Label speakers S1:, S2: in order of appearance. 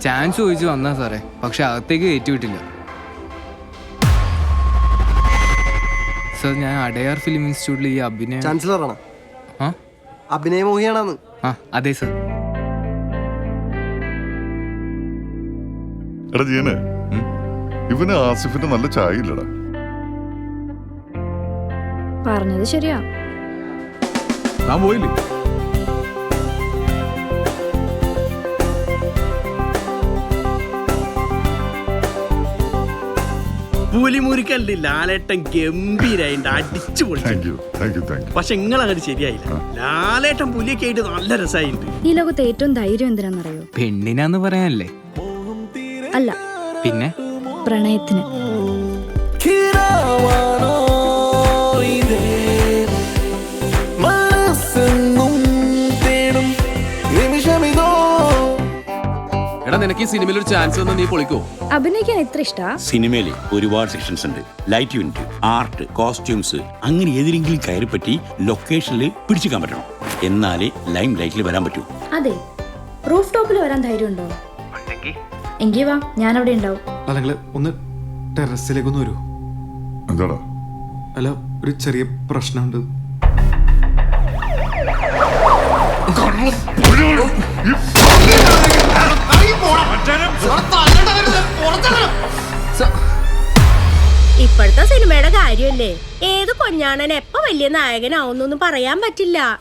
S1: Chance ചോദിച്ചു വന്നാ സാറേ, പക്ഷെ അകത്തേക്ക് കയറ്റിവിട്ടില്ല. സാർ, ഞാൻ അടയാർ ഫിലിം ഇൻസ്റ്റിറ്റ്യൂട്ടിൽ ഈ അഭിനയം
S2: ചാൻസലറാണ്.
S1: ആ
S2: അഭിനയമോഹിയാണെന്ന്.
S1: ആ അതെ സാർ.
S3: എടാ ജീവനെ, ഇവന് ആസിഫിന് നല്ല ചായ ഇല്ലടാ.
S4: പറഞ്ഞത് ശരിയാ.
S5: താൻ പോയില്ലേ?
S6: പൂലിമുരിക്കല്ലേ ലാലേട്ടൻ ഗംഭീരായിട്ട് അടിച്ചു പൊളിച്ചു.
S3: Thank you, thank you, thank you.
S6: പക്ഷെ നിങ്ങളങ്ങനെ ശരിയായില്ല. ലാലേട്ടൻ പുലിയൊക്കെ ആയിട്ട് നല്ല രസമായിട്ടുണ്ട്.
S4: ഈ ലോകത്ത് ഏറ്റവും ധൈര്യം എന്തിനാന്നറിയോ?
S1: പെണ്ണിനാന്ന് പറയാനല്ലേ?
S4: അല്ല,
S1: പിന്നെ
S4: പ്രണയത്തിന്.
S5: എടാ, നിനക്ക് ഈ സിനിമയിൽ ഒരു ചാൻസ് വന്നാൽ നീ പൊളിക്കോ?
S4: അഭിനയിക്കാൻ എത്ര ഇഷ്ടാ?
S7: സിനിമയില് ഒരുപാട് സെക്ഷൻസ് ഉണ്ട്. ലൈറ്റ് യൂണിറ്റ്, ആർട്ട്, കോസ്റ്റ്യൂംസ്, അങ്ങനെ ഏതിലെങ്കിലും കയറിപ്പറ്റി ലൊക്കേഷനിൽ പിടിച്ചിക്കാൻ പറ്റണം. എന്നാലേ ലൈം ലൈറ്റിൽ വരാൻ പറ്റൂ.
S4: അതെ, റൂഫ് ടോപ്പിൽ വരാൻ ധൈര്യമുണ്ടോ? എങ്കി വാ, ഞാൻ അവിടെ ഉണ്ടാവും.
S8: അല്ലെങ്കിൽ ഒന്ന് ടെറസിലേക്കൊന്ന് വരൂ.
S3: എന്താടാ?
S8: അല്ല, ഒരു ചെറിയ പ്രശ്നമുണ്ട്.
S9: ഇപ്പോഴത്തെ സിനിമയുടെ കാര്യമല്ലേ, ഏത് കൊഞ്ഞാണൻ എപ്പോ വലിയ നായകനാവുന്നൊന്നും പറയാൻ പറ്റില്ല.